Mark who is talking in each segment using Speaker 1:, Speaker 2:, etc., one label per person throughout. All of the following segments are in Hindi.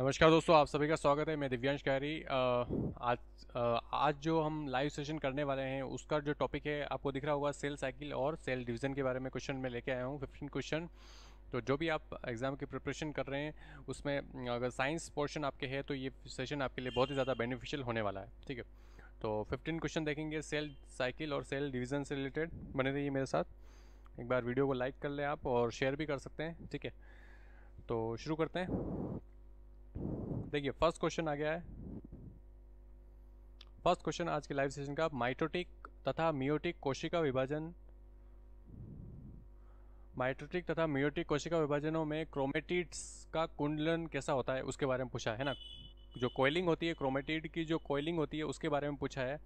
Speaker 1: नमस्कार दोस्तों, आप सभी का स्वागत है। मैं दिव्यांश खैरी। आज जो हम लाइव सेशन करने वाले हैं उसका जो टॉपिक है आपको दिख रहा होगा, सेल साइकिल और सेल डिवीज़न के बारे में क्वेश्चन मैं लेके आया हूँ, 15 क्वेश्चन। तो जो भी आप एग्ज़ाम की प्रिपरेशन कर रहे हैं उसमें अगर साइंस पोर्शन आपके है तो ये सेशन आपके लिए बहुत ही ज़्यादा बेनिफिशियल होने वाला है। ठीक है, तो 15 क्वेश्चन देखेंगे सेल साइकिल और सेल डिवीज़न से रिलेटेड। बने रहिए मेरे साथ। एक बार वीडियो को लाइक कर लें आप और शेयर भी कर सकते हैं। ठीक है, तो शुरू करते हैं। देखिए, फर्स्ट क्वेश्चन आ गया है। फर्स्ट क्वेश्चन आज के लाइव सेशन का, माइटोटिक तथा मियोटिक कोशिका विभाजन, माइटोटिक तथा मियोटिक कोशिका विभाजनों में क्रोमेटिड्स का कुंडलन कैसा होता है उसके बारे में पूछा है ना। जो कोयलिंग होती है, क्रोमेटिड की जो कोयलिंग होती है उसके बारे में पूछा है।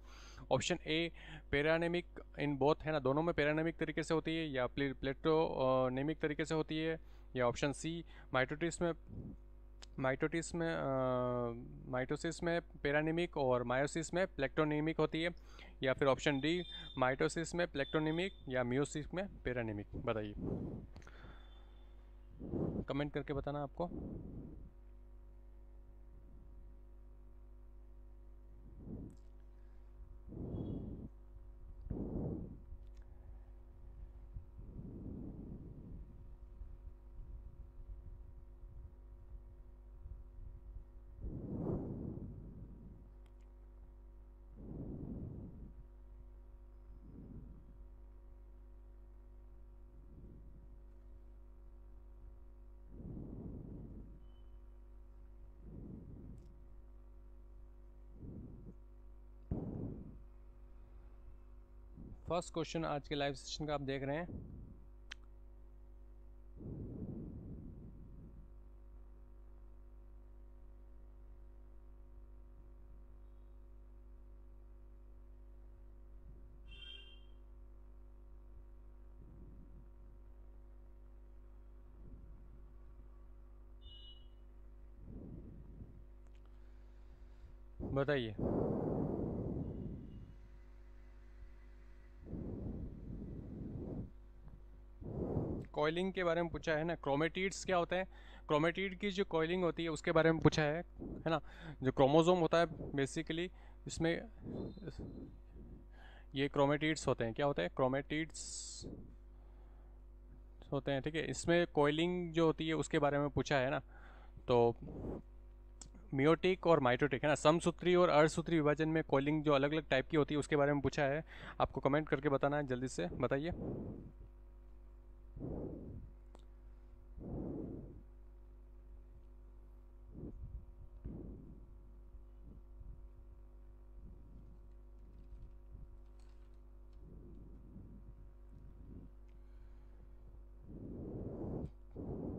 Speaker 1: ऑप्शन ए पैरानेमिक इन बोथ है ना, दोनों में पैरानेमिक तरीके से होती है, या प्लेटोनेमिक तरीके से होती है, या ऑप्शन सी माइटोटिस में माइटोसिस में पैरानीमिक और मायोसिस में प्लेक्टोनीमिक होती है, या फिर ऑप्शन डी माइटोसिस में प्लेक्टोनीमिक या मियोसिस में पैरानीमिक। बताइए, कमेंट करके बताना आपको। फर्स्ट क्वेश्चन आज के लाइव सेशन का आप देख रहे हैं। बताइए, कॉइलिंग के बारे में पूछा है ना। क्रोमेटिड्स क्या होते हैं, क्रोमेटिड की जो कॉइलिंग होती है उसके बारे में पूछा है ना। जो क्रोमोसोम होता है बेसिकली, इसमें ये क्रोमेटिड्स होते हैं। क्या होते हैं? क्रोमेटिड्स होते हैं। ठीक है, इसमें कोयलिंग जो होती है उसके बारे में पूछा है ना। तो मियोटिक और माइटोटिक है ना, समसूत्री और अर्धसूत्री विभाजन में कोयलिंग जो अलग अलग टाइप की होती है उसके बारे में पूछा है। आपको कमेंट करके बताना है, जल्दी से बताइए।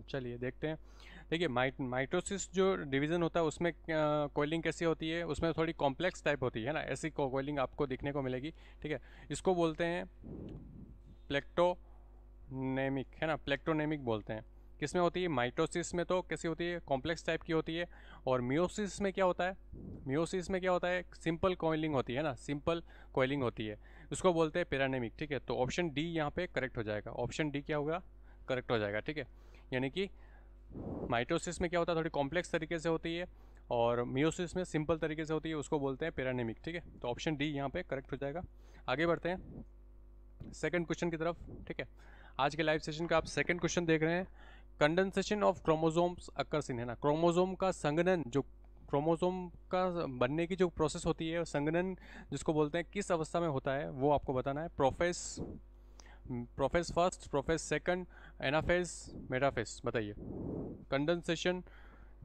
Speaker 1: चलिए देखते हैं। देखिए, माइटोसिस जो डिवीज़न होता है उसमें कोयलिंग कैसी होती है, उसमें थोड़ी कॉम्प्लेक्स टाइप होती है ना, ऐसी कोयलिंग आपको दिखने को मिलेगी। ठीक है, इसको बोलते हैं प्लेक्टोनेमिक है ना, प्लेक्टोनेमिक बोलते हैं। किस में होती है? माइटोसिस में तो कैसी होती है? कॉम्प्लेक्स टाइप की होती है। और मियोसिस में क्या होता है? मियोसिस में क्या होता है? सिंपल कोयलिंग होती है ना, सिंपल कोयलिंग होती है। उसको बोलते हैं पैरानेमिक। ठीक है, तो ऑप्शन डी यहाँ पे करेक्ट हो जाएगा। ऑप्शन डी क्या होगा? करेक्ट हो जाएगा। ठीक है, यानी कि माइटोसिस में क्या होता है, थोड़ी कॉम्प्लेक्स तरीके से होती है, और मियोसिस में सिंपल तरीके से होती है, उसको बोलते हैं पैरानेमिक। ठीक है, तो ऑप्शन डी यहाँ पे करेक्ट हो जाएगा। आगे बढ़ते हैं सेकंड क्वेश्चन की तरफ। ठीक है, आज के लाइव सेशन का आप सेकंड क्वेश्चन देख रहे हैं। Condensation of chromosomes occurs in है ना, क्रोमोसोम का संघनन, जो क्रोमोसोम का बनने की जो प्रोसेस होती है, संघनन जिसको बोलते हैं, किस अवस्था में होता है वो आपको बताना है। Prophase first, prophase second, anaphase, metaphase. बताइए, कंडेंसेशन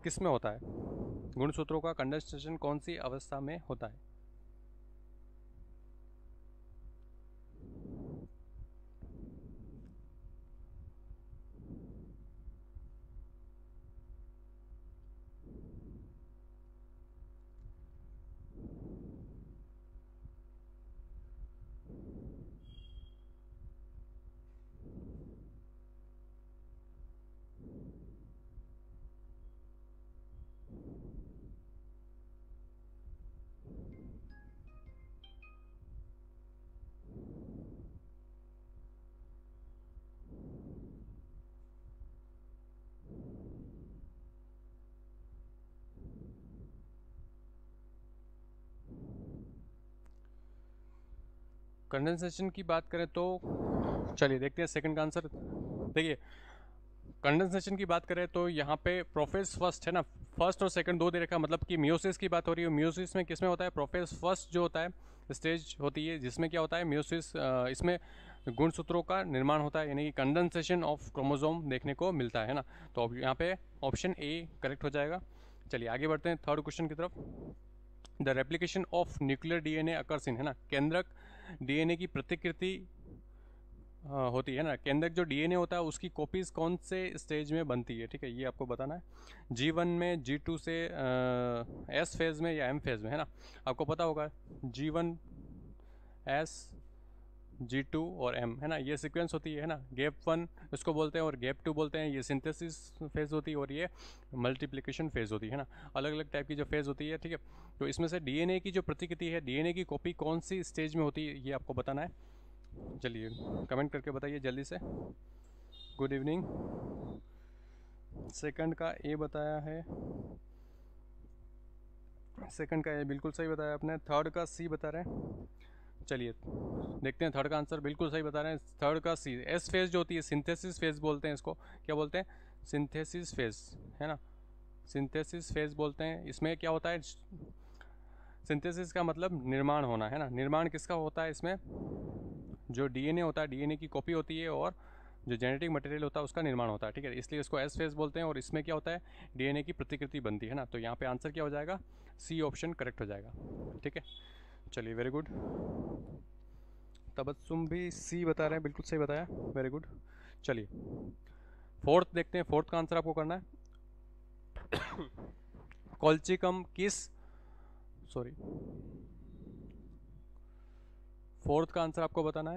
Speaker 1: किस में होता है? गुणसूत्रों का कंडेंसेशन कौन सी अवस्था में होता है? कंडेंसेशन की बात करें तो चलिए देखते हैं सेकंड का आंसर। देखिए कंडेंसेशन की बात करें तो यहाँ पे प्रोफेज फर्स्ट है ना, फर्स्ट और सेकंड दो दे रखा, मतलब कि मियोसिस की बात हो रही है। मियोसिस में किस में होता है, प्रोफेज फर्स्ट जो होता है स्टेज होती है, जिसमें क्या होता है मियोसिस, इसमें गुणसूत्रों का निर्माण होता है, यानी कि कंडेंसेशन ऑफ क्रोमोसोम देखने को मिलता है ना। तो अब यहाँ पे ऑप्शन ए करेक्ट हो जाएगा। चलिए आगे बढ़ते हैं थर्ड क्वेश्चन की तरफ। The replication of nuclear DNA occurs in, है ना, केंद्रक डीएनए की प्रतिकृति होती है ना। केंद्रक जो डीएनए होता है उसकी कॉपीज कौन से स्टेज में बनती है, ठीक है, ये आपको बताना है। G1 में, G2 से एस फेज में या एम फेज में, है ना। आपको पता होगा G1, एस, G2 और M, है ना, ये सीक्वेंस होती है ना। गैप 1 इसको बोलते हैं और गैप 2 बोलते हैं। ये सिंथेसिस फेज होती है और ये मल्टीप्लिकेशन फेज होती है ना। अलग अलग टाइप की जो फेज होती है, ठीक है। तो इसमें से डीएनए की जो प्रतिकृति है, डीएनए की कॉपी कौन सी स्टेज में होती है, ये आपको बताना है। चलिए कमेंट करके बताइए जल्दी से। Good evening. सेकंड का ए बताया है, सेकंड का ए बिल्कुल सही बताया आपने। थर्ड का सी बता रहे हैं। चलिए देखते हैं थर्ड का आंसर। बिल्कुल सही बता रहे हैं, थर्ड का सी। एस फेज जो होती है सिंथेसिस फेज बोलते हैं इसको। क्या बोलते हैं, सिंथेसिस फेज, है ना, सिंथेसिस फेज बोलते हैं। इसमें क्या होता है, सिंथेसिस का मतलब निर्माण होना, है ना। निर्माण किसका होता है इसमें, जो डीएनए होता है, डीएनए की कॉपी होती है और जो जेनेटिक मटेरियल होता है उसका निर्माण होता है, ठीक है। इसलिए इसको एस फेज बोलते हैं और इसमें क्या होता है, डीएनए की प्रतिकृति बनती है ना। तो यहाँ पे आंसर क्या हो जाएगा, सी ऑप्शन करेक्ट हो जाएगा, ठीक है। चलिए वेरी गुड। तबस्सुम भी सी बता रहे हैं, बिल्कुल सही बताया, वेरी गुड। चलिए फोर्थ देखते हैं, फोर्थ का आंसर आपको करना है। कॉल्चिकम किस, सॉरी, फोर्थ का आंसर आपको बताना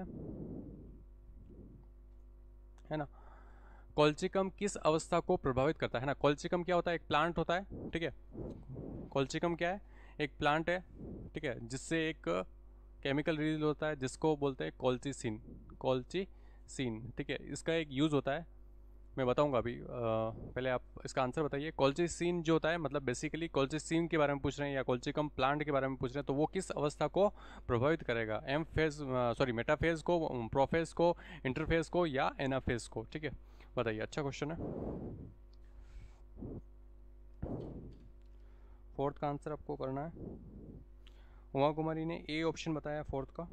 Speaker 1: है ना। कॉल्चिकम किस अवस्था को प्रभावित करता है ना। कॉल्चिकम क्या होता है, एक प्लांट होता है, ठीक है। कॉल्चिकम क्या है, एक प्लांट है, ठीक है, जिससे एक केमिकल रिलीज होता है जिसको बोलते हैं कॉल्चिसिन, कॉल्चिसिन, ठीक है। इसका एक यूज़ होता है, मैं बताऊंगा अभी। पहले आप इसका आंसर बताइए। कॉल्चिसिन जो होता है, मतलब बेसिकली कॉल्चिसिन के बारे में पूछ रहे हैं या कॉल्चिकम प्लांट के बारे में पूछ रहे हैं, तो वो किस अवस्था को प्रभावित करेगा, एम फेज, सॉरी मेटाफेज को, प्रोफेज को, इंटरफेज को या एनाफेज को, ठीक है। बताइए, अच्छा क्वेश्चन है। फोर्थ का आंसर आपको करना है। उमा कुमारी ने ए ऑप्शन बताया फोर्थ का।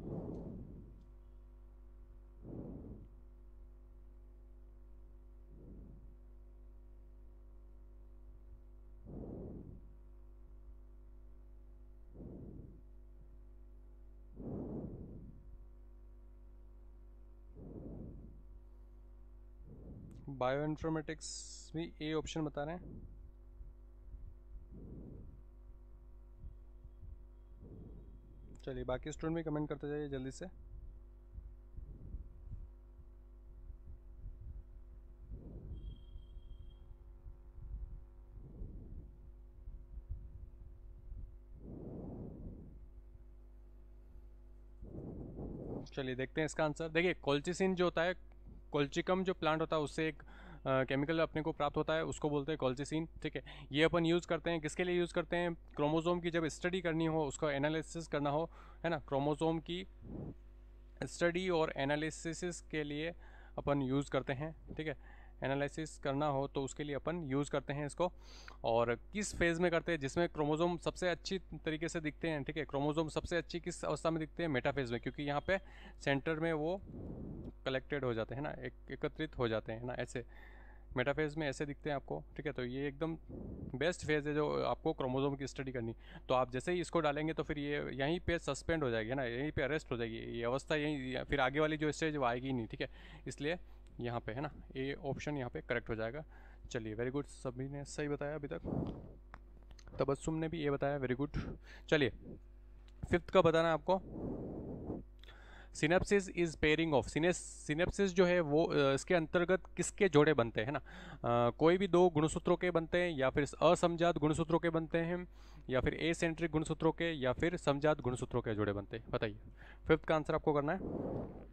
Speaker 1: बायो इन्फॉर्मेटिक्स भी ए ऑप्शन बता रहे हैं। चलिए बाकी स्टूडेंट भी कमेंट करते जाइए जल्दी से। चलिए देखते हैं इसका आंसर। देखिए कॉल्चिसिन जो होता है, कॉल्चिकम जो प्लांट होता है उससे एक केमिकल अपने को प्राप्त होता है, उसको बोलते हैं कॉल्चिसिन, ठीक है। ये अपन यूज़ करते हैं, किसके लिए यूज़ करते हैं, क्रोमोसोम की जब स्टडी करनी हो, उसका एनालिसिस करना हो, है ना, क्रोमोसोम की स्टडी और एनालिसिस के लिए अपन यूज़ करते हैं, ठीक है। एनालिसिस करना हो तो उसके लिए अपन यूज़ करते हैं इसको। और किस फेज़ में करते हैं, जिसमें क्रोमोसोम सबसे अच्छी तरीके से दिखते हैं, ठीक है। क्रोमोसोम सबसे अच्छी किस अवस्था में दिखते हैं, मेटाफेज में, क्योंकि यहाँ पे सेंटर में वो कलेक्टेड हो जाते हैं ना, एकत्रित हो जाते हैं ना, ऐसे मेटाफेज में ऐसे दिखते हैं आपको, ठीक है। तो ये एकदम बेस्ट फेज है जो आपको क्रोमोसोम की स्टडी करनी। तो आप जैसे ही इसको डालेंगे तो फिर ये यहीं पे सस्पेंड हो जाएगी, है ना, यहीं पे अरेस्ट हो जाएगी ये अवस्था, यहीं फिर आगे वाली जो स्टेज वो आएगी ही नहीं, ठीक है। इसलिए यहाँ पे, है ना, ए ऑप्शन यहाँ पे करेक्ट हो जाएगा। चलिए वेरी गुड, सभी ने सही बताया अभी तक। तबस्सुम ने भी ये बताया, वेरी गुड। चलिए फिफ्थ का बताना है आपको। Synapses is pairing of, synapses जो है वो इसके अंतर्गत किसके जोड़े बनते हैं ना। कोई भी दो गुणसूत्रों के बनते हैं, या फिर असमजात गुणसूत्रों के बनते हैं, या फिर एसेंट्रिक गुणसूत्रों के, या फिर समजात गुणसूत्रों के जोड़े बनते हैं। बताइए, फिफ्थ का आंसर आपको करना है।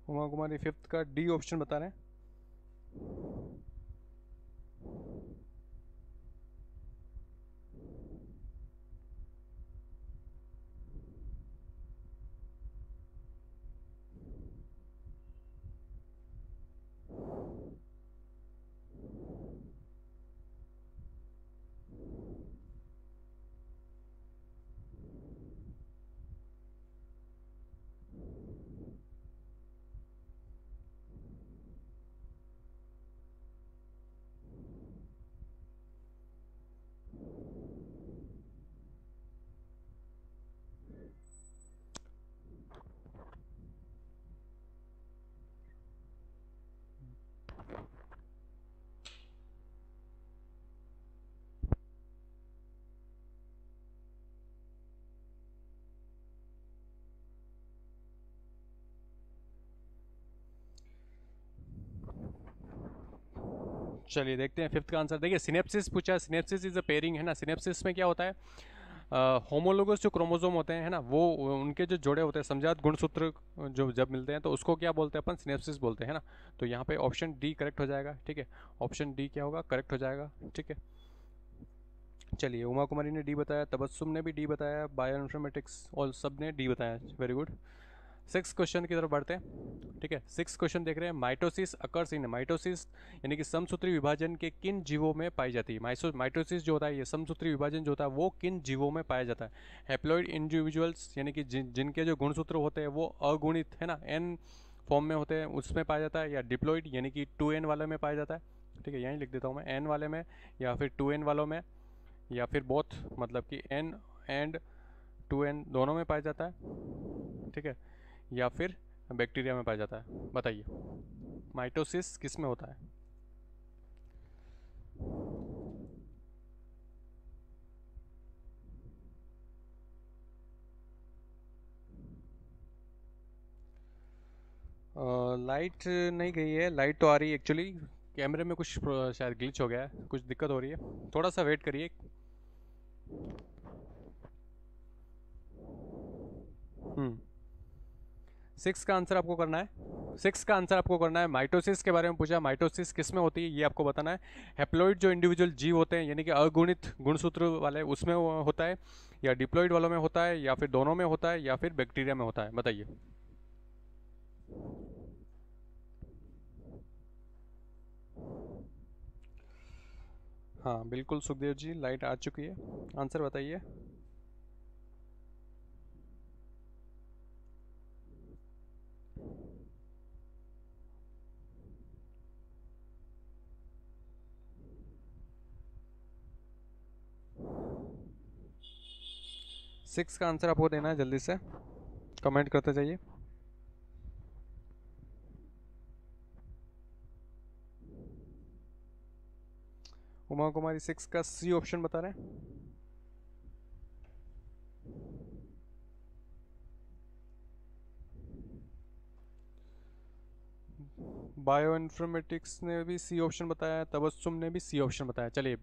Speaker 1: उमा कुमारी फिफ्थ का डी ऑप्शन बता रहे हैं। चलिए देखते हैं फिफ्थ का आंसर। देखिए सिनेप्सिस पूछा है, सिनेप्सिस इज अ पेयरिंग है ना। सिनेप्सिस में क्या होता है, होमोलोगस जो क्रोमोसोम होते हैं है ना, वो उनके जो जोड़े होते हैं समजात गुणसूत्र जो जब मिलते हैं तो उसको क्या बोलते हैं अपन, सिनेप्सिस बोलते हैं ना। तो यहाँ पे ऑप्शन डी करेक्ट हो जाएगा। ठीक है, ऑप्शन डी क्या होगा, करेक्ट हो जाएगा। ठीक है, चलिए उमा कुमारी ने डी बताया, तबस्सुम ने भी डी बताया, बायोइन्फॉर्मेटिक्स और सब ने डी बताया। Very good. सिक्स क्वेश्चन की तरफ बढ़ते हैं। ठीक है, सिक्स क्वेश्चन देख रहे हैं। माइटोसिस अकर्स इन, माइटोसिस यानी कि समसूत्री विभाजन के किन जीवों में पाई जाती है। माइटोसिस जो होता है, ये समसूत्री विभाजन जो होता है वो किन जीवों में पाया जाता है। हैप्लॉइड इंडिविजुअल्स यानी कि जिनके जो गुणसूत्र होते हैं वो अगुणित है ना, एन फॉर्म में होते हैं, उसमें पाया जाता है, या डिप्लॉइड यानी कि 2n वाले में पाया जाता है। ठीक है, यहीं लिख देता हूँ मैं, एन वाले में या फिर 2n वालों में, या फिर बोथ मतलब कि n एंड 2n दोनों में पाया जाता है। ठीक है, या फिर बैक्टीरिया में पाया जाता है। बताइए माइटोसिस किस में होता है। लाइट नहीं गई है, लाइट तो आ रही है एक्चुअली। कैमरे में कुछ शायद ग्लिच हो गया है, कुछ दिक्कत हो रही है, थोड़ा सा वेट करिए। हम्म, सिक्स का आंसर आपको करना है। सिक्स का आंसर आपको करना है। माइटोसिस के बारे में पूछा, माइटोसिस किस में होती है ये आपको बताना है। हैप्लॉइड जो इंडिविजुअल जीव होते हैं यानी कि अगुणित गुणसूत्र वाले, उसमें होता है, या डिप्लॉइड वालों में होता है, या फिर दोनों में होता है, या फिर बैक्टीरिया में होता है। बताइए। हाँ बिल्कुल सुखदेव जी, लाइट आ चुकी है, आंसर बताइए। सिक्स का आंसर आपको देना है, जल्दी से कमेंट करते जाइए। उमा कुमारी सिक्स का सी ऑप्शन बता रहे हैं। बायो इन्फॉर्मेटिक्स ने भी सी ऑप्शन बताया, तबस्सुम ने भी सी ऑप्शन बताया। चलिए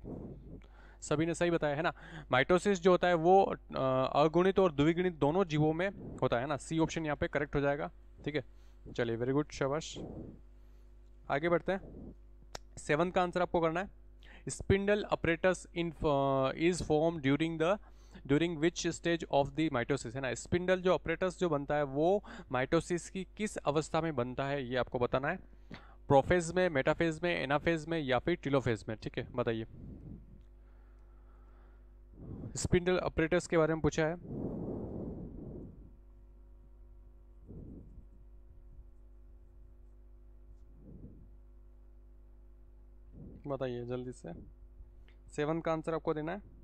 Speaker 1: सभी ने सही बताया है ना। माइटोसिस जो होता है वो अगुणित और द्विगुणित दोनों जीवों में होता है ना। सी ऑप्शन यहाँ पे करेक्ट हो जाएगा। ठीक है, चलिए वेरी गुड, शाबाश। आगे बढ़ते हैं। सेवन का आंसर आपको करना है। Spindle apparatus in is form during which stage of the mitosis है ना। स्पिंडल जो अपरेटस जो बनता है वो माइटोसिस की किस अवस्था में बनता है ये आपको बताना है। प्रोफेज में, मेटाफेज में, एनाफेज में, या फिर टिलोफेज में। ठीक है, बताइए। स्पिंडल अपरेटस के बारे में पूछा है। बताइए जल्दी से, सेवन का आंसर आपको देना है।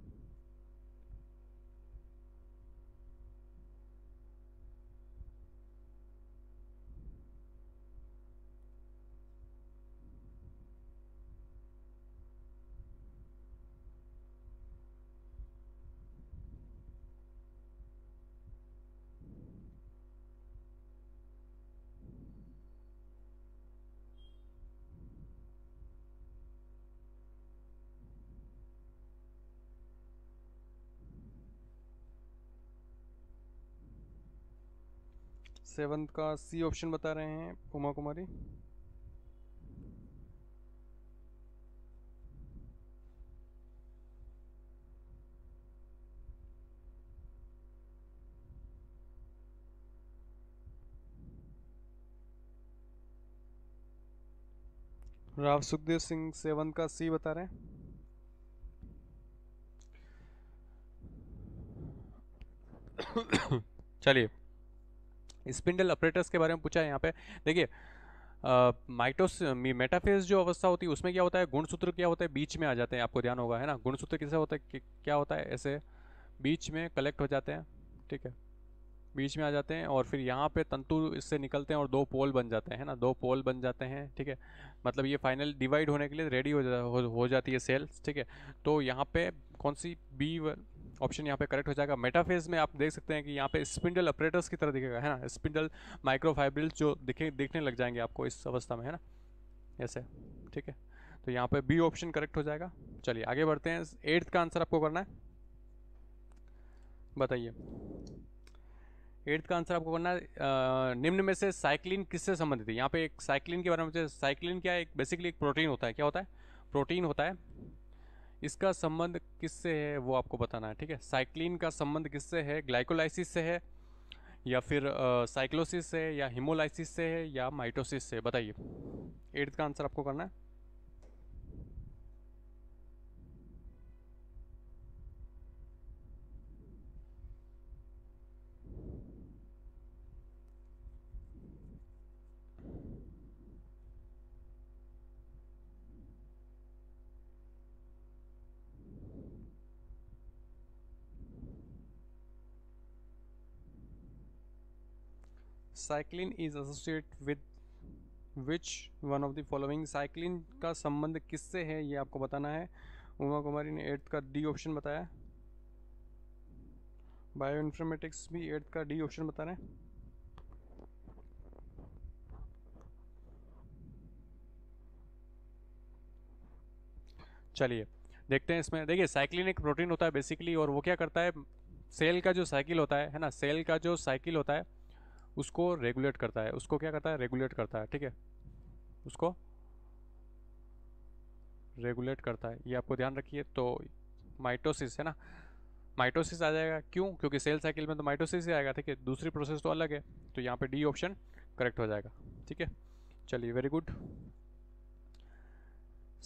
Speaker 1: सेवन्थ का सी ऑप्शन बता रहे हैं उमा कुमारी। राव सुखदेव सिंह सेवन्थ का सी बता रहे हैं। चलिए, स्पिंडल ऑपरेटर्स के बारे में पूछा है यहाँ पे। देखिए, मेटाफेज जो अवस्था होती है उसमें क्या होता है, गुणसूत्र क्या होता है, बीच में आ जाते हैं, आपको ध्यान होगा है ना। गुणसूत्र किसे होता है, क्या होता है, ऐसे बीच में कलेक्ट हो जाते हैं, ठीक है, बीच में आ जाते हैं और फिर यहाँ पे तंतु इससे निकलते हैं और दो पोल बन जाते हैं ना, दो पोल बन जाते हैं, ठीक है। मतलब ये फाइनल डिवाइड होने के लिए रेडी हो जाती है सेल्स, ठीक है। तो यहाँ पे कौन सी बी ऑप्शन यहाँ पे करेक्ट हो जाएगा। मेटाफेज में आप देख सकते हैं कि यहाँ पे स्पिंडल ऑपरेटर्स की तरह दिखेगा, है ना, स्पिंडल माइक्रोफाइब्रिल्स जो दिखने लग जाएंगे आपको इस अवस्था में, है ना, ऐसे, ठीक है। तो यहाँ पे बी ऑप्शन करेक्ट हो जाएगा। चलिए आगे बढ़ते हैं, 8th का आंसर आपको करना है, बताइए। 8th का आंसर आपको करना है, निम्न में से साइक्लिन किससे संबंधित है। यहाँ पे एक साइक्लिन के बारे में, साइक्लिन क्या है, एक बेसिकली एक प्रोटीन होता है, क्या होता है, प्रोटीन होता है। इसका संबंध किससे है वो आपको बताना है, ठीक है। साइक्लिन का संबंध किससे है, ग्लाइकोलाइसिस से है या फिर साइक्लोसिस से, या हिमोलाइसिस से है, या माइटोसिस से, बताइए। 8th का आंसर आपको करना है। Cyclin is associate with which one of the following. Cyclin का संबंध किससे है ये आपको बताना है। उमा कुमारी ने 8th का डी ऑप्शन बताया, बायो इन्फॉर्मेटिक्स भी 8th का डी ऑप्शन बता रहे हैं। चलिए देखते हैं इसमें। देखिए, साइक्लिन एक प्रोटीन होता है बेसिकली, और वो क्या करता है, सेल का जो साइकिल होता है ना, सेल का जो साइकिल होता है उसको रेगुलेट करता है, उसको क्या करता है, रेगुलेट करता है, ठीक है, उसको रेगुलेट करता है, ये आपको ध्यान रखिए। तो माइटोसिस है ना, माइटोसिस आ जाएगा, क्यों, क्योंकि सेल साइकिल में तो माइटोसिस ही आएगा, ठीक है, दूसरी प्रोसेस तो अलग है। तो यहाँ पे डी ऑप्शन करेक्ट हो जाएगा, ठीक है। चलिए, वेरी गुड।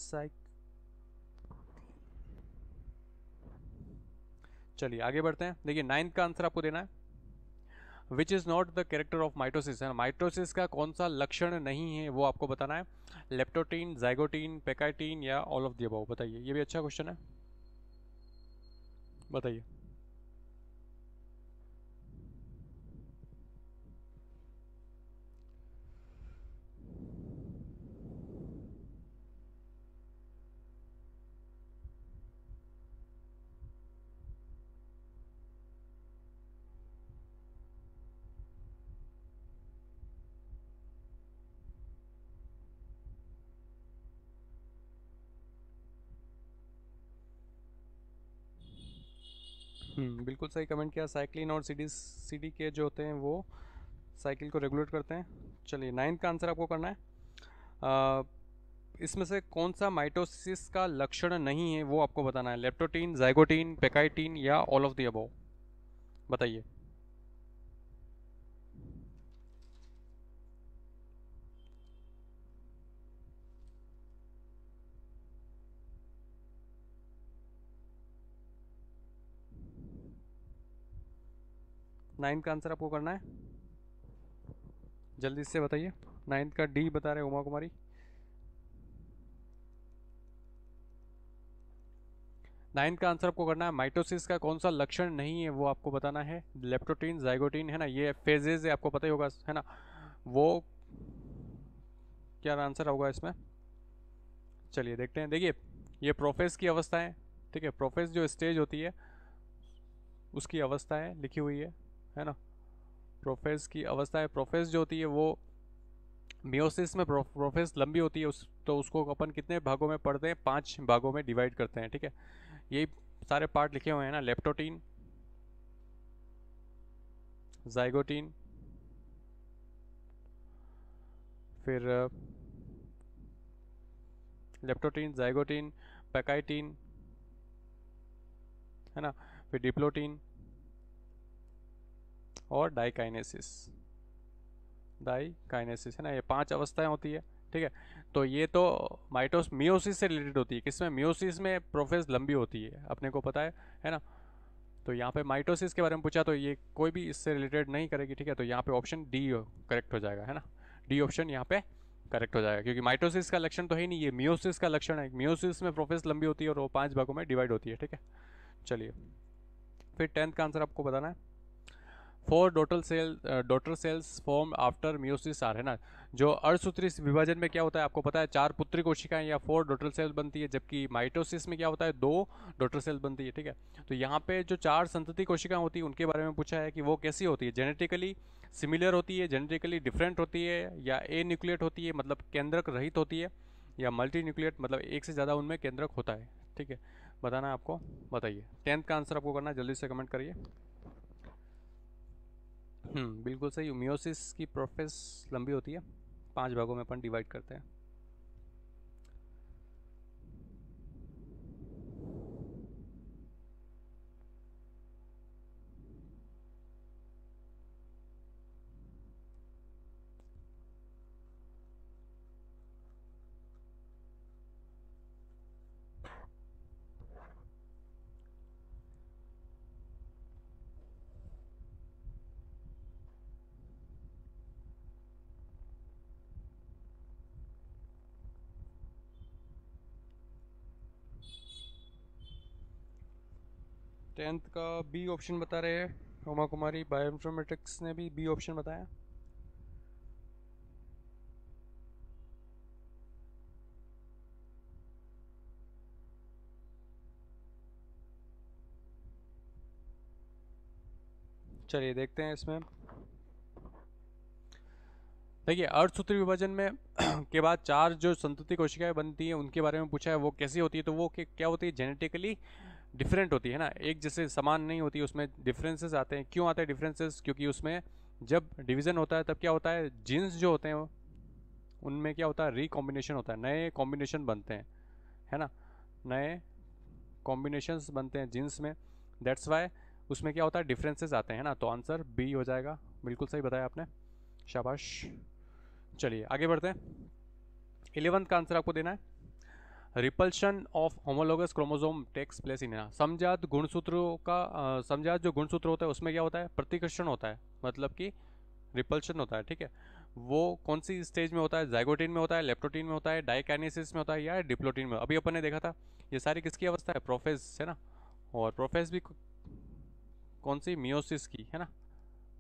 Speaker 1: साइक चलिए आगे बढ़ते हैं। देखिए, 9th का आंसर आपको देना है, which is not the character of mitosis, है ना, माइटोसिस का कौन सा लक्षण नहीं है वो आपको बताना है। लेप्टोटीन, जाइगोटीन, पेकाइटीन, या ऑल ऑफ द अबव, बताइए। ये भी अच्छा क्वेश्चन है, बताइए। बिल्कुल सही कमेंट किया। साइक्लिन और सीडी के जो होते हैं वो साइकिल को रेगुलेट करते हैं। चलिए, 9th का आंसर आपको करना है, अ, इसमें से कौन सा माइटोसिस का लक्षण नहीं है वो आपको बताना है। लेप्टोटीन, जाइगोटीन, पेकाइटीन, या ऑल ऑफ द अबव, बताइए। 9th का आंसर आपको करना है, जल्दी से बताइए। 9th का डी बता रहे उमा कुमारी। 9th का आंसर आपको करना है, माइटोसिस का कौन सा लक्षण नहीं है वो आपको बताना है। लेप्टोटीन, जाइगोटीन, है ना, ये फेजेज है, आपको पता ही होगा, है ना, वो क्या आंसर होगा इसमें। चलिए देखते हैं। देखिए, ये प्रोफेस की अवस्था है, ठीक है, प्रोफेस जो स्टेज होती है उसकी अवस्था है, लिखी हुई है ना। प्रोफेस की अवस्था है, प्रोफेस जो होती है वो मियोसिस में प्रोफेस लंबी होती है, उस तो उसको अपन कितने भागों में पढ़ते हैं, 5 भागों में डिवाइड करते हैं, ठीक है। यही सारे पार्ट लिखे हुए हैं ना, लेप्टोटीन, जाइगोटीन, फिर लेप्टोटीन, जाइगोटीन, पैकाइटीन, है ना, फिर डिप्लोटीन और डाइकाइनेसिस। डाइकाइनेसिस है ना, ये 5 अवस्थाएं होती है। ठीक है, तो ये तो मियोसिस से रिलेटेड होती है। किसमें? मियोसिस में प्रोफेज लंबी होती है, अपने को पता है ना। तो यहाँ पे माइटोसिस के बारे में पूछा तो ये कोई भी इससे रिलेटेड नहीं करेगी। ठीक है, तो यहाँ पे ऑप्शन डी करेक्ट हो जाएगा, है ना। डी ऑप्शन यहाँ पे करेक्ट हो जाएगा, क्योंकि माइटोसिस का लक्षण तो है नहीं, ये मियोसिस का लक्षण है। मियोसिस में प्रोफेस लंबी होती है और वो 5 भागों में डिवाइड होती है। ठीक है, चलिए फिर 10th का आंसर आपको बताना है। 4 daughter cells form after meiosis are, है ना। जो अर्धसूत्री विभाजन में क्या होता है आपको पता है, 4 पुत्री कोशिकाएं या 4 डॉटर सेल बनती है, जबकि माइटोसिस में क्या होता है, 2 डॉटर सेल बनती है। ठीक है, तो यहाँ पे जो 4 संतति कोशिकाएं होती है उनके बारे में पूछा है कि वो कैसी होती है, जेनेटिकली सिमिलर होती है, जेनेटिकली डिफरेंट होती है, या ए न्यूक्लिएट होती है मतलब केंद्रक रहित होती है, या मल्टी न्यूक्लिएट मतलब एक से ज़्यादा उनमें केंद्रक होता है। ठीक है, बताना है आपको, बताइए। 10th का आंसर आपको करना है, जल्दी से कमेंट करिए। बिल्कुल सही। मियोसिस की प्रोसेस लंबी होती है, 5 भागों में अपन डिवाइड करते हैं। टेंथ का बी ऑप्शन बता रहे हैं उमा कुमारी, बायोइन्फॉर्मेटिक्स ने भी बी ऑप्शन बताया। चलिए देखते हैं इसमें। देखिए, अर्धसूत्री विभाजन में के बाद 4 जो संतति कोशिकाएं बनती हैं उनके बारे में पूछा है, वो कैसी होती है, तो वो क्या होती है, जेनेटिकली डिफरेंट होती है ना, एक जैसे समान नहीं होती, उसमें डिफरेंसेस आते हैं। क्यों आते हैं डिफरेंसेस? क्योंकि उसमें जब डिवीज़न होता है तब क्या होता है, जीन्स जो होते हैं उनमें क्या होता है, रिकॉम्बिनेशन होता है, नए कॉम्बिनेशन बनते हैं, है ना, नए कॉम्बिनेशंस बनते हैं जीन्स में। दैट्स वाई उसमें क्या होता है, डिफरेंसेस आते हैं, है ना। तो आंसर बी हो जाएगा, बिल्कुल सही बताया आपने, शाबाश। चलिए आगे बढ़ते हैं। 11th का आंसर आपको देना है। Repulsion of homologous chromosome takes place in, समजात गुणसूत्रों का समजात जो गुणसूत्र होता है उसमें क्या होता है, प्रतिकर्षण होता है, मतलब कि रिपल्शन होता है। ठीक है, वो कौन सी स्टेज में होता है, जाइगोटीन में होता है, लेप्टोटीन में होता है, डाइकाइनेसिस में होता है, या डिप्लोटीन में। अभी अपन ने देखा था ये सारी किसकी अवस्था है, प्रोफेज, है ना। और प्रोफेज भी कौन सी, मियोसिस की, है ना,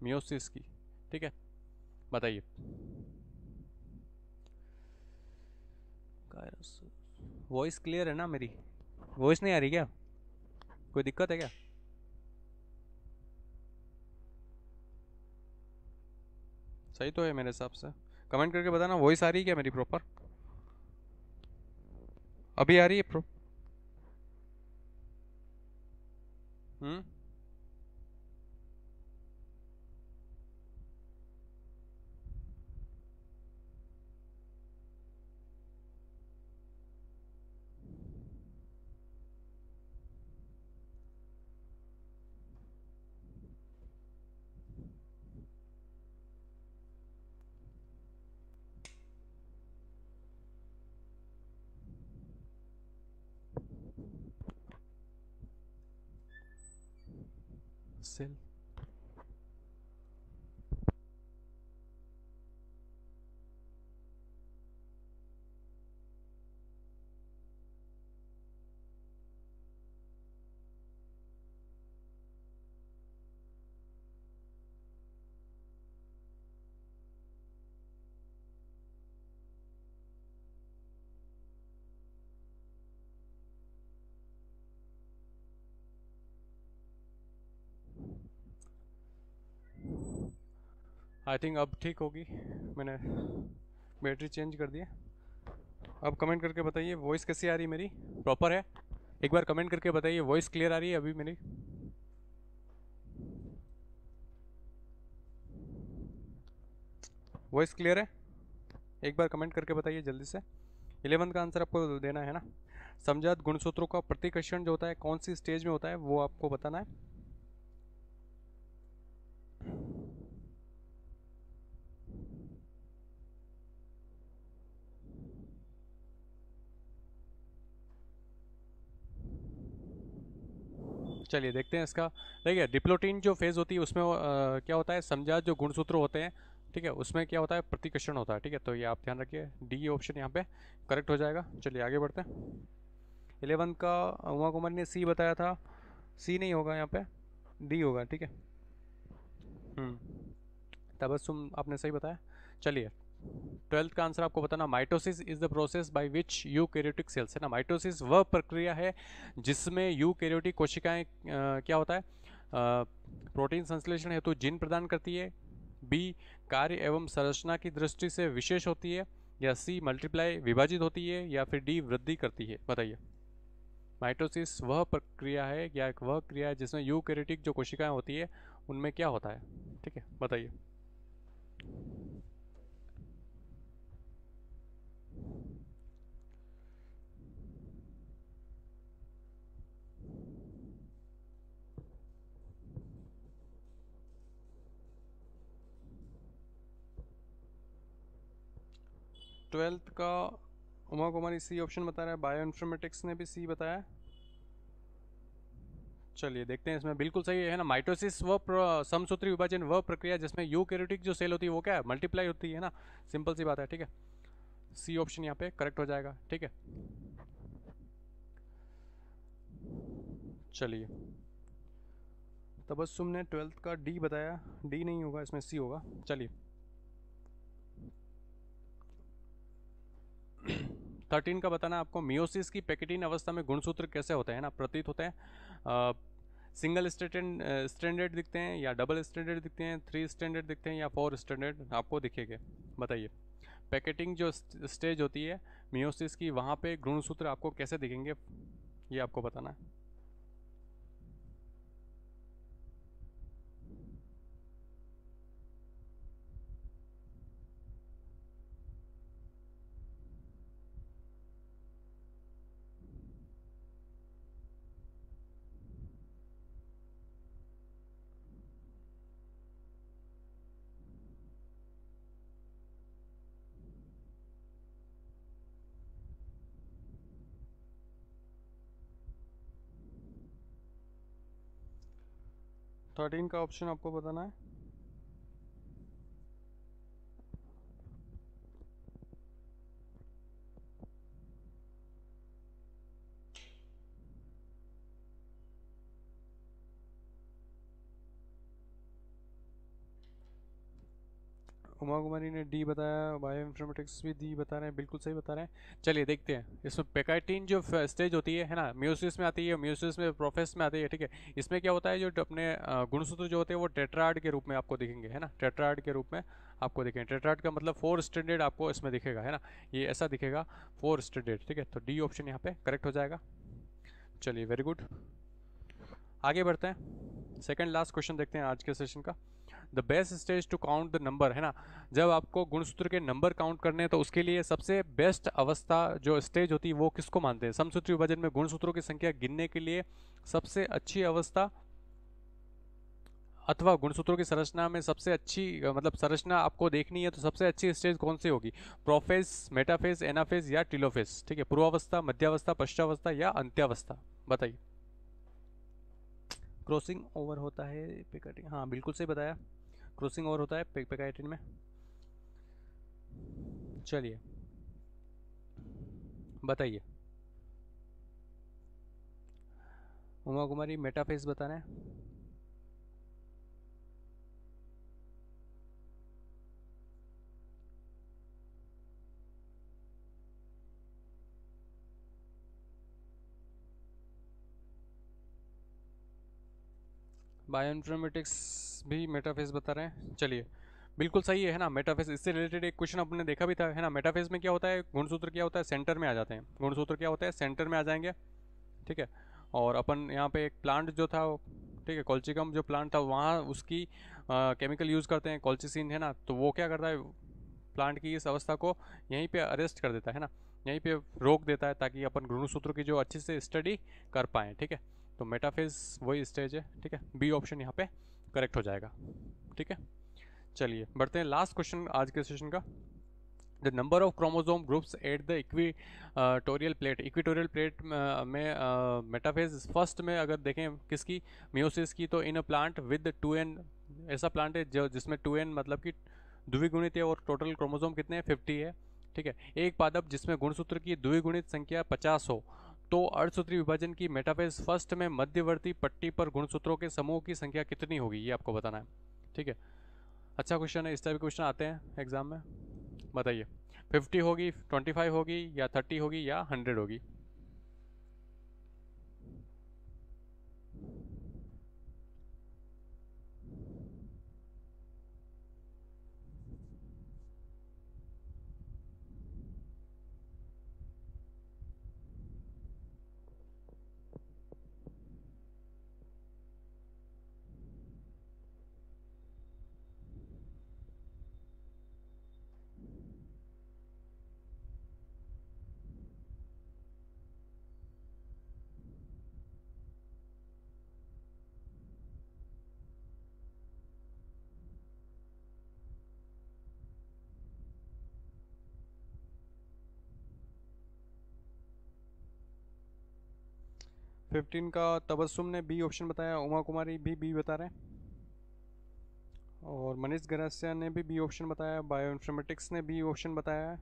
Speaker 1: मियोसिस की। ठीक है, बताइए। वॉइस क्लियर है ना मेरी? वॉइस नहीं आ रही क्या? कोई दिक्कत है क्या? सही तो है मेरे हिसाब से। कमेंट करके बताना वॉइस आ रही है क्या मेरी प्रॉपर? अभी आ रही है हम्म सेल। आई थिंक अब ठीक होगी, मैंने बैटरी चेंज कर दी है। अब कमेंट करके बताइए वॉइस कैसी आ रही है मेरी, प्रॉपर है? एक बार कमेंट करके बताइए वॉइस क्लियर आ रही है अभी मेरी? वॉइस क्लियर है? एक बार कमेंट करके बताइए जल्दी से। 11 का आंसर आपको देना है ना। समजात गुणसूत्रों का प्रतिकर्षण जो होता है कौन सी स्टेज में होता है वो आपको बताना है। चलिए देखते हैं इसका। देखिए डिप्लोटीन जो फेज़ होती है उसमें क्या होता है, समजात जो गुणसूत्र होते हैं, ठीक है, उसमें क्या होता है, प्रतिकर्षण होता है। ठीक है, तो ये आप ध्यान रखिए, डी ऑप्शन यहाँ पे करेक्ट हो जाएगा। चलिए आगे बढ़ते हैं। 11 का उमा कुमार ने सी बताया था, सी नहीं होगा यहाँ पे, डी होगा। ठीक है, तबस्सुम आपने सही बताया। चलिए 12th का आंसर आपको बताना, mitosis is the process by which eukaryotic cells, है ना। माइटोसिस वह प्रक्रिया है जिसमें यूकैरियोटिक कोशिकाएं क्या होता है, प्रोटीन संश्लेषण हेतु जीन प्रदान करती है, बी कार्य एवं संरचना की दृष्टि से विशेष होती है, या सी मल्टीप्लाई विभाजित होती है, या फिर डी वृद्धि करती है। बताइए, माइटोसिस वह प्रक्रिया है या वह क्रिया है जिसमें यूकैरियोटिक जो कोशिकाएं होती है उनमें क्या होता है। ठीक है, बताइए। 12th का उमा कुमारी सी ऑप्शन बता रहा है, बायो इन्फॉर्मेटिक्स ने भी सी बताया। चलिए देखते हैं, इसमें बिल्कुल सही है ना। माइटोसिस वह समसूत्री विभाजन वह प्रक्रिया जिसमें यूकैरियोटिक जो सेल होती है वो क्या है, मल्टीप्लाई होती है ना। सिंपल सी बात है। ठीक है, सी ऑप्शन यहाँ पे करेक्ट हो जाएगा। ठीक है, चलिए तबस्सुम ने 12th का डी बताया, डी नहीं होगा इसमें, सी होगा। चलिए 13 का बताना आपको, मियोसिस की पैकेटिन अवस्था में गुणसूत्र कैसे होते हैं ना, प्रतीत होते हैं। सिंगल स्टैंडर्ड दिखते हैं, या डबल स्टैंडर्ड दिखते हैं, 3 स्टैंडर्ड दिखते हैं, या 4 स्टैंडर्ड आपको दिखेंगे। बताइए, पैकेटिंग जो स्टेज होती है मियोसिस की, वहाँ पे गुणसूत्र आपको कैसे दिखेंगे, ये आपको बताना है। थर्टीन का ऑप्शन आपको बताना है। उमा कुमारी ने डी बताया, बायो इन्फॉर्मेटिक्स भी डी बता रहे हैं, बिल्कुल सही बता रहे हैं। चलिए देखते हैं, इसमें पैकेटिन जो स्टेज होती है ना, म्यूसिस में आती है, म्यूसिस में प्रोफेस में आती है। ठीक है, इसमें क्या होता है, जो अपने गुणसूत्र जो होते हैं वो टेट्राड के रूप में आपको दिखेंगे, है ना। टेट्राड के रूप में आपको दिखेंगे, टेट्राड का मतलब 4 स्टैंडर्ड आपको इसमें दिखेगा, है ना। ये ऐसा दिखेगा 4 स्टैंडर्ड। ठीक है, तो डी ऑप्शन यहाँ पे करेक्ट हो जाएगा। चलिए वेरी गुड, आगे बढ़ते हैं। सेकंड लास्ट क्वेश्चन देखते हैं आज के सेशन का। The best stage to count the number, है ना। जब आपको गुणसूत्र के नंबर काउंट करने हैं तो उसके लिए सबसे बेस्ट अवस्था जो स्टेज होती है वो किसको मानते हैं, समसूत्री विभाजन में गुणसूत्रों की संख्या गिनने के लिए सबसे अच्छी अवस्था, अथवा गुणसूत्रों की संरचना में सबसे अच्छी मतलब संरचना आपको देखनी है तो सबसे अच्छी स्टेज कौन सी होगी, प्रोफेज, मेटाफेज, एनाफेज या टीलोफेज। ठीक है, पूर्वावस्था, मध्यावस्था, पश्चावस्था या अंत्यावस्था। बताइए। क्रॉसिंग ओवर होता है पैकेटिन, हाँ बिल्कुल सही बताया, क्रॉसिंग ओवर होता है पैकेटिन में। चलिए बताइए, उमा कुमारी मेटाफेज बताना है। बायोइन्फॉर्मेटिक्स भी मेटाफेज बता रहे हैं। चलिए बिल्कुल सही है ना, मेटाफेज। इससे रिलेटेड एक क्वेश्चन आपने देखा भी था, है ना। मेटाफेज में क्या होता है, गुणसूत्र क्या होता है, सेंटर में आ जाते हैं। गुणसूत्र क्या होता है, सेंटर में आ जाएंगे। ठीक है, और अपन यहाँ पे एक प्लांट जो था, ठीक है, कोल्चिकम जो प्लांट था वहाँ उसकी केमिकल यूज़ करते हैं, कोल्चिसिन, है ना। तो वो क्या करता है, प्लांट की इस अवस्था को यहीं पे अरेस्ट कर देता है ना, यहीं पे रोक देता है, ताकि अपन गुणसूत्रों की जो अच्छे से स्टडी कर पाएँ। ठीक है, तो मेटाफेज वही स्टेज है। ठीक है, बी ऑप्शन यहाँ पे करेक्ट हो जाएगा। ठीक है, चलिए बढ़ते हैं लास्ट क्वेश्चन आज के सेशन का। The number of chromosome groups at the equatorial plate. Equatorial plate में मेटाफेज फर्स्ट में अगर देखें किसकी, मियोसिस की, तो इन अ प्लांट विद 2n, ऐसा प्लांट है जो जिसमें 2n मतलब कि द्विगुणित है और टोटल क्रोमोसोम कितने हैं, 50 है। ठीक है, एक पादप जिसमें गुणसूत्र की द्विगुणित संख्या 50 हो, तो अर्धसूत्री विभाजन की मेटाफेज फर्स्ट में मध्यवर्ती पट्टी पर गुणसूत्रों के समूह की संख्या कितनी होगी, ये आपको बताना है। ठीक है, अच्छा क्वेश्चन है, इस टाइप के क्वेश्चन आते हैं एग्जाम में। बताइए, 50 होगी, 25 होगी, या 30 होगी, या 100 होगी? फिफ्टीन का तबस्सुम ने बी ऑप्शन बताया, उमा कुमारी भी बी बता रहे हैं, और मनीष गरासिया ने भी बी ऑप्शन बताया, बायो इन्फॉर्मेटिक्स ने बी ऑप्शन बताया है।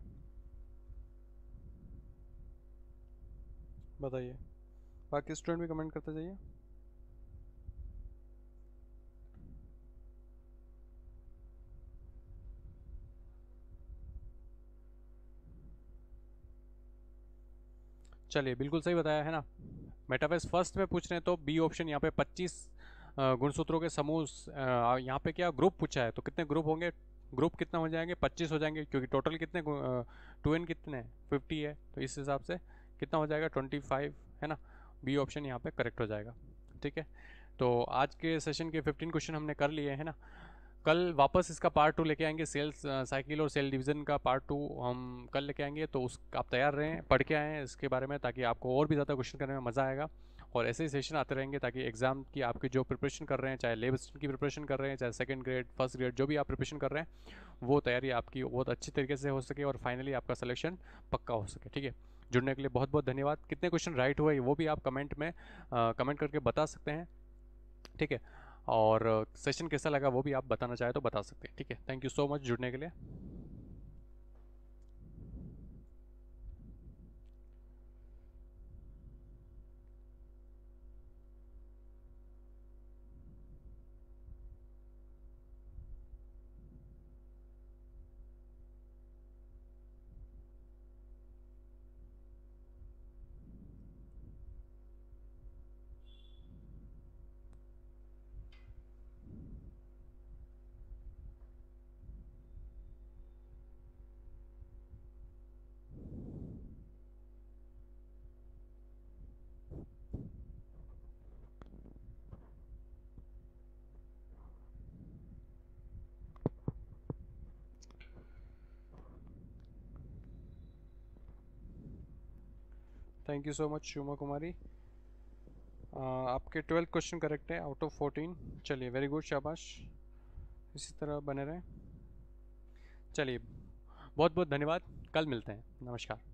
Speaker 1: बताइए, बाकी स्टूडेंट भी कमेंट करते जाइए। चलिए, बिल्कुल सही बताया है ना। मेटाफेज फर्स्ट में पूछ रहे हैं तो बी ऑप्शन यहाँ पे 25 गुणसूत्रों के समूह, यहाँ पे क्या ग्रुप पूछा है, तो कितने ग्रुप होंगे, ग्रुप कितना हो जाएंगे, 25 हो जाएंगे, क्योंकि टोटल कितने 2n कितने हैं, 50 है, तो इस हिसाब से कितना हो जाएगा, 25 है ना। बी ऑप्शन यहाँ पे करेक्ट हो जाएगा। ठीक है, तो आज के सेशन के 15 क्वेश्चन हमने कर लिए हैं ना। कल वापस इसका पार्ट 2 लेके आएंगे, सेल्स साइकिल और सेल डिवीज़न का पार्ट 2 हम कल लेके आएंगे, तो उस आप तैयार रहें, पढ़ के आएँ इसके बारे में, ताकि आपको और भी ज़्यादा क्वेश्चन करने में मज़ा आएगा। और ऐसे ही सेशन आते रहेंगे, ताकि एग्ज़ाम की आपकी जो प्रिपरेशन कर रहे हैं, चाहे लेब असिस्टेंट की प्रिपरेशन कर रहे हैं, चाहे सेकंड ग्रेड, फर्स्ट ग्रेड, जो भी आप प्रिपरेशन कर रहे हैं, वो तैयारी आपकी बहुत अच्छी तरीके से हो सके और फाइनली आपका सिलेक्शन पक्का हो सके। ठीक है, जुड़ने के लिए बहुत बहुत धन्यवाद। कितने क्वेश्चन राइट हुए वो भी आप कमेंट में कमेंट करके बता सकते हैं। ठीक है, और सेशन कैसा लगा वो भी आप बताना चाहे तो बता सकते हैं। ठीक है, थैंक यू सो मच जुड़ने के लिए। थैंक यू सो मच शुमा कुमारी। आपके 12th क्वेश्चन करेक्ट है आउट ऑफ 14। चलिए, वेरी गुड, शाबाश, इसी तरह बने रहें। चलिए, बहुत बहुत धन्यवाद, कल मिलते हैं, नमस्कार।